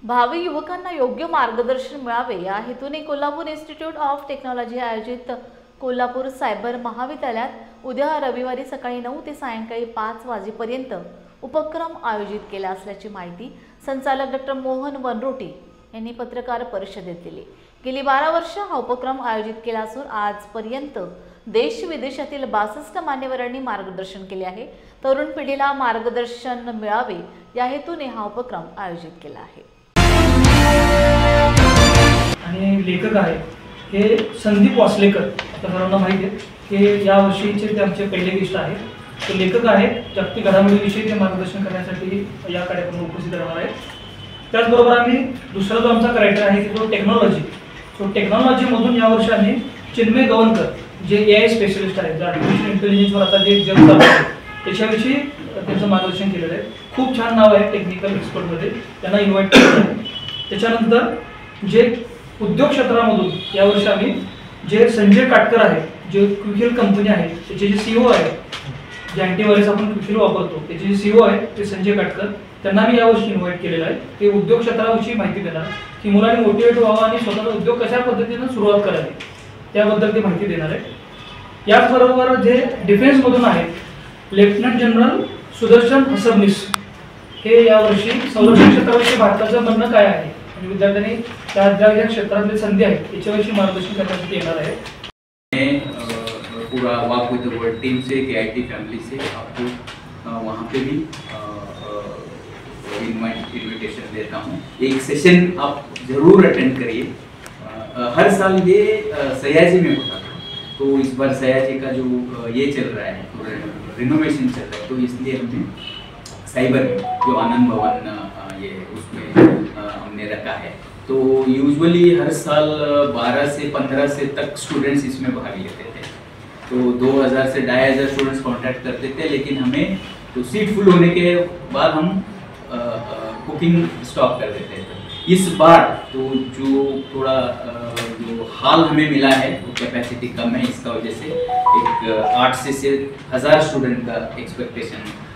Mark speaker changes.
Speaker 1: भावी युवकांना योग्य मार्गदर्शन मिळावे या हेतूने कोल्हापूर इन्स्टिट्यूट ऑफ टेक्नॉलॉजी आयोजित कोल्हापूर सायबर महाविद्यालयात उद्या रविवारी सकाळी 9 ते सायंकाळी 5 वाजेपर्यंत उपक्रम आयोजित केला असल्याची माहिती संचालक डॉक्टर मोहन वनरोटी यांनी पत्रकार परिषदेत दिली। गेली 12 वर्ष हा उपक्रम आयोजित केला असून आजपर्यंत देश विदेशातील 62 मान्यवरांनी मार्गदर्शन केले आहे। तरुण पिढीला मार्गदर्शन मिळावे या हेतूने हा उपक्रम आयोजित केला आहे।
Speaker 2: आणि लेखक आहे हे संदीप वासलेकर, आपल्या सर्वांना माहिती आहे की या वर्षीचे ते आमचे पहिले गेस्ट आहेत। ते लेखक आहेत, जागतिक घडामोडीविषयी ते मार्गदर्शन करण्यासाठी या कार्यक्रमात उपस्थित राहणार आहेत। त्याचबरोबर आम्ही दुसरा जो आमचा कॅरेक्टर आहे की तो टेक्नॉलॉजी, सो टेक्नॉलॉजीमधून यावर्षी आम्ही चिन्मय गवनकर जे AI स्पेशलिस्ट आहेत, जे आर्टिफिशियल इंटेलिजन्सवर आता जे जग चालू आहे त्याच्याविषयी त्यांचं मार्गदर्शन केलेलं आहे। खूप छान नाव आहे टेक्निकल एक्सपर्टमध्ये, त्यांना इन्व्हाइट केलं आहे। त्याच्यानंतर जे उद्योग क्षेत्रामधून यावर्षी आम्ही जे संजय काटकर आहे, जे क्विकहिल कंपनी आहे त्याचे जे CEO आहे, जे अँटीव्हायरस आपण क्विकहिल वापरतो त्याचे जे CEO आहे ते संजय काटकर, त्यांना मी यावर्षी इन्व्हाइट केलेलं आहे। ते उद्योग क्षेत्राविषयी माहिती देणार की मुलांनी मोटिवेट व्हावं आणि स्वतःचा उद्योग कशा पद्धतीने सुरुवात करावी त्याबद्दल ते माहिती देणार आहे। याचबरोबर जे डिफेन्समधून आहेत लेफ्टनंट जनरल सुदर्शन हसबनीस, हे यावर्षी संरक्षण क्षेत्राविषयी भारताचं म्हणणं काय आहे आणि विद्यार्थ्यांनी त्या ज्या क्षेत्रातले संधी आहेत याच्याविषयी मार्गदर्शन करण्यासाठी येणार आहे।
Speaker 3: पूरा walk with the world team से KIT फैमिली से आपको वहाँ पे भी इन्विटेशन देता हूँ। एक सेशन आप जरूर अटेंड करिए। हर साल ये सयाजी में होता था, तो इस बार सयाजी का जो ये चल रहा है रिनोवेशन चल रहा है, तो इसलिए हमने साइबर जो आनंद भवन ये उसमें हमने रखा है। तो यूजुअली हर साल 12 से 15 से तक स्टूडेंट्स इसमें भाग लेते थे, तो 2000 से 2500 स्टूडेंट्स कांटेक्ट करते थे। लेकिन हमें तो सीट फुल होने के बाद हम कुकिंग स्टॉप कर देते थे। इस बार तो जो थोड़ा जो हाल हमें मिला है वो कैपेसिटी कम है, इसका वजह से एक 8 से 1000 स्टूडेंट का एक्सपेक्टेशन